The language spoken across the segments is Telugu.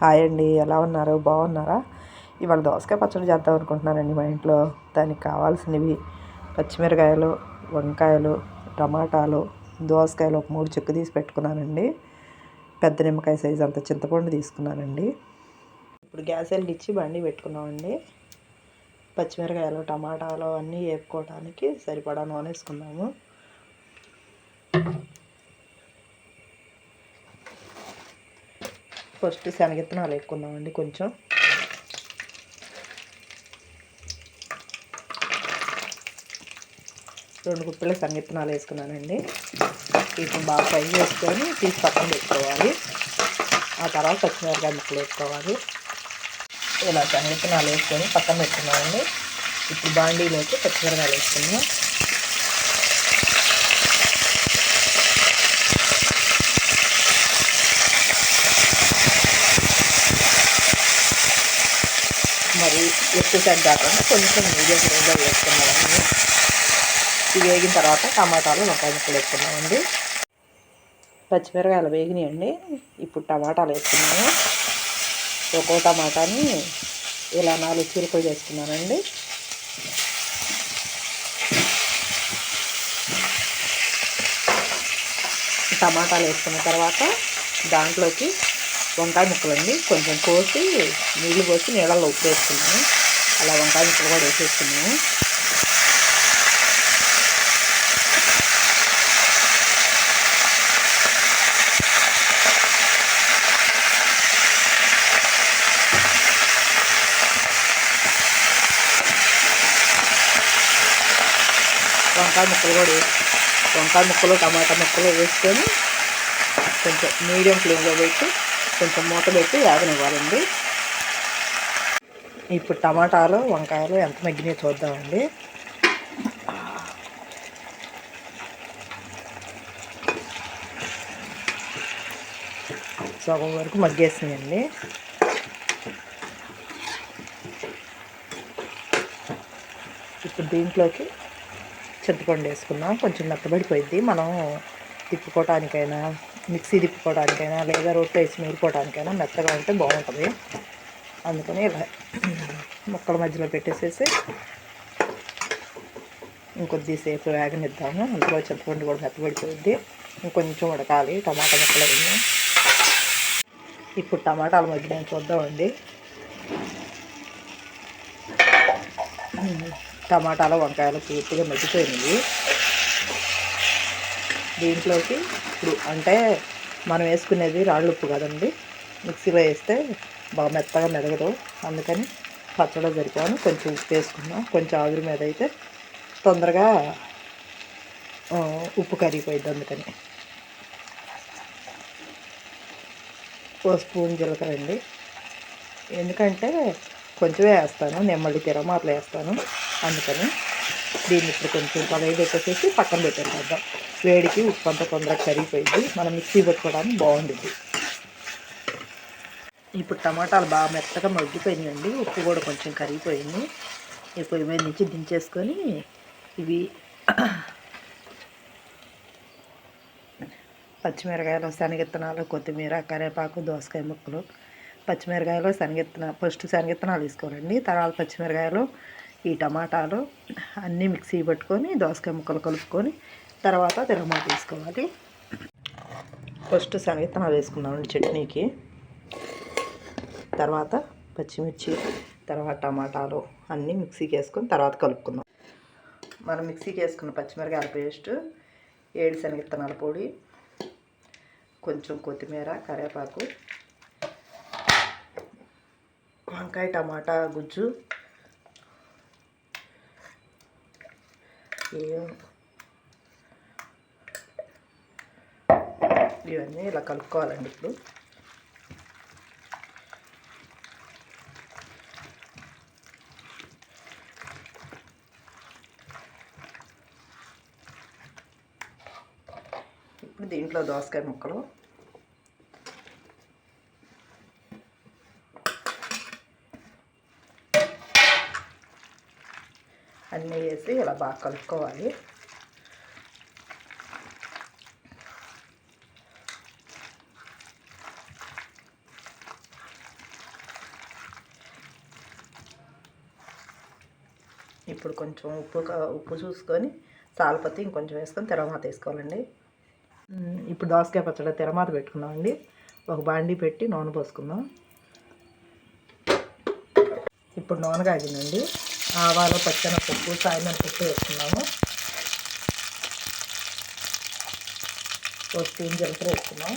హాయ్ అండి, ఎలా ఉన్నారు? బాగున్నారా? ఇవాళ దోసకాయ పచ్చడి చేద్దాం అనుకుంటున్నానండి మా ఇంట్లో. దానికి కావాల్సినవి పచ్చిమిరకాయలు, వంకాయలు, టమాటాలు, దోసకాయలు ఒక 3 చెక్కు తీసి పెట్టుకున్నానండి. పెద్ద నిమ్మకాయ సైజు అంత చింతపండు తీసుకున్నానండి. ఇప్పుడు గ్యాస్ వెలిగించి బండి పెట్టుకున్నామండి. పచ్చిమిరకాయలు, టమాటాలు అన్నీ వేపుకోవడానికి సరిపడా నూనె వేసుకున్నాము. ఫస్ట్ శనగిత్తనాలు వేసుకున్నామండి. కొంచెం 2 గుప్పెల శనగిత్తనాలు వేసుకున్నానండి. వీటిని బాగా ఫ్రై చేసుకొని తీసి పక్కన పెట్టుకోవాలి. ఆ తర్వాత పచ్చిమిరకాయ ముక్కలు వేసుకోవాలి. ఇలా శనగిత్తనాలు వేసుకొని పక్కన పెట్టుకున్నామండి. ఇప్పుడు బాండీలోకి పచ్చిమిరకాయలు వేసుకున్నాం. మరి ఎక్కువ సెట్ కాకుండా కొంచెం మీడియం ఫ్లేమ్లో వేసుకున్నామండి. ఇవి వేగిన తర్వాత టమాటాలు, వంకాయ ముక్కలు వేసుకున్నామండి. పచ్చిమిరకాయలు వేగినాయండి. ఇప్పుడు టమాటాలు వేసుకున్నాము. ఒక్కో టమాటాని ఇలా 4 చీలికలు చేసుకున్నానండి. టమాటాలు వేసుకున్న తర్వాత దాంట్లోకి వంకాయ ముక్కలు అండి కొంచెం కోసి నీళ్ళు పోసి నీళ్ళల్లో ఉప్పు వేసుకున్నాము. అలా వంకాయ ముక్కలు కూడా వేసేసుకున్నాము. వంకాయ ముక్కలు టమాటా ముక్కలు వేసుకొని కొంచెం మీడియం ఫ్లేమ్లో పెట్టి కొంచెం మూత పెట్టి వేగనివ్వాలండి. ఇప్పుడు టమాటాలు, వంకాయలు ఎంత మగ్గినాయో చూద్దామండి. సగం వరకు మగ్గేసినాయండి. ఇప్పుడు దీంట్లోకి చింతపండు వేసుకున్నాం. కొంచెం మెత్తబడిపోయింది. మనం తిప్పుకోవటానికైనా, మిక్సీ తిప్పుకోవడానికైనా, లేదా రోట్లో వేసి నూరుకోవడానికైనా మెత్తగా ఉంటే బాగుంటుంది. అందుకని ఇలా ముక్కల మధ్యలో పెట్టేసేసి ఇంకొద్దిసేపు వేగనిద్దాము. అందులో చింతపండు కూడా మెత్తబడిపోయింది. ఇంకొంచెం ఉడకాలి టమాటా ముక్కలు అన్నీ. ఇప్పుడు టమాటాలు మగ్గినాయి చూద్దామండి. టమాటాలు, వంకాయలు పూర్తిగా మగ్గిపోయినాయి. దీంట్లోకి ఇప్పుడు అంటే మనం వేసుకునేది రాళ్ళు ఉప్పు కదండి. మిక్సీలో వేస్తే బాగా మెత్తగా మెదగదు. అందుకని పచ్చడి సరిపోను కొంచెం ఉప్పు వేసుకున్నాం. కొంచెం ఆవిరి మీద అయితే తొందరగా ఉప్పు కరిగిపోయింది. అందుకని ఓ స్పూన్ జీలకర్ర అండి. ఎందుకంటే కొంచెమే వేస్తాను, నేను మళ్ళీ తిరమాతలు వేస్తాను. అందుకని దీన్ని ఇప్పుడు కొంచెం కలయి పెట్టేసేసి పక్కన పెట్టేద్దాం. వేడికి ఉప్పు అంతా తొందరగా కరిగిపోయింది. మనం మిక్సీ పెట్టుకోవడానికి బాగుంటుంది. ఇప్పుడు టమాటాలు బాగా మెత్తగా మగ్గిపోయినాయండి. ఉప్పు కూడా కొంచెం కరిగిపోయింది. ఈ పొయ్యి మీద నుంచి దించేసుకొని ఇవి పచ్చిమిరకాయలు, శనగిత్తనాలు, కొత్తిమీర, కరివేపాకు, దోసకాయ ముక్కలు, పచ్చిమిరకాయలు, ఫస్ట్ శనగిత్తనాలు వేసుకోవాలండి. తర్వాత పచ్చిమిరకాయలు, ఈ టమాటాలు అన్నీ మిక్సీ పెట్టుకొని దోసకాయ ముక్కలు కలుపుకొని తర్వాత తిరగమాత వేసుకోవాలి. ఫస్ట్ శనగిత్తనాలు వేసుకున్నామండి చట్నీకి. తర్వాత పచ్చిమిర్చి, తర్వాత టమాటాలు అన్నీ మిక్సీకి వేసుకొని తర్వాత కలుపుకుందాం. మనం మిక్సీకి వేసుకున్న పచ్చిమిరకాయల పేస్ట్, 7 శనగిత్తనాల పొడి, కొంచెం కొత్తిమీర, కరివేపాకు, వంకాయ టమాటా గుజ్జు, ఇవన్నీ ఇలా కలుపుకోవాలండి. ఇప్పుడు దీంట్లో దోసకాయ ముక్కలు, అన్నీ వేసి ఇలా బాగా కలుపుకోవాలి. ఇప్పుడు కొంచెం ఉప్పు చూసుకొని సాల్పత్తి ఇంకొంచెం వేసుకొని తిరగమాత వేసుకోవాలండి. ఇప్పుడు దోసకాయ పచ్చడి తిరగమాత పెట్టుకున్నామండి. ఒక బాండీ పెట్టి నూనె పోసుకుందాం. ఇప్పుడు నూనె కాగిందండి. ఆవాలు, పచ్చెనపప్పు, సాయమినపప్పు వేసుకున్నాము. ఒక స్పూన్ జీలకర్ర వేసుకున్నాం.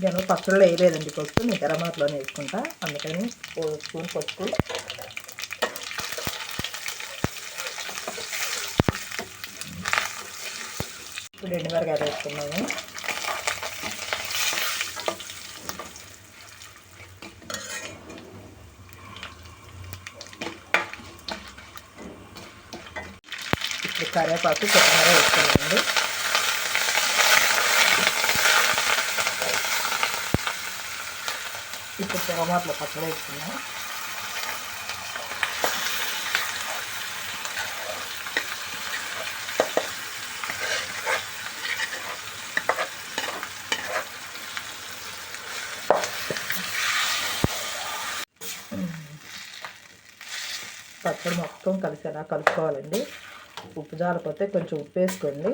నేను పచ్చడిలో వేయలేదండి పసుపు, నేను తిరగమాతలోనే వేసుకుంటా, అందుకని స్పూన్ పసుపు. ఇప్పుడు ఎండుమిరకాయలు వేసుకున్నాము. ఇప్పుడు కరివేపాకు, కొత్తిమీర వేసుకున్నామండి. ఇప్పుడు తిరగమాతలో పచ్చడి వేసుకున్నాం. పచ్చడి మొత్తం కలిసేలా కలుపుకోవాలండి. ఉప్పు జారిపోతే కొంచెం ఉప్పు వేసుకోండి.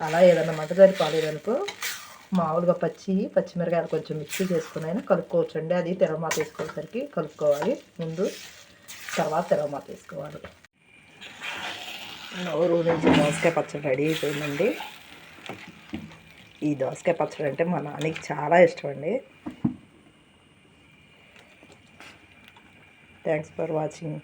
అలా ఏదైనా మంట సరిపోలేదనుకో మామూలుగా పచ్చిమిరకాయలు కొంచెం మిక్సీ చేసుకుని అయినా కలుపుకోవచ్చు అండి. అది తిరగమాత వేసుకోవడానికి కలుపుకోవాలి ముందు, తర్వాత తిరగమాత వేసుకోవాలి. నూరు నుంచి దోసకాయ పచ్చడి రెడీ అయిపోయిందండి. ఈ దోసకాయ పచ్చడి అంటే మా నాన్నకి చాలా ఇష్టం అండి. Thanks for watching.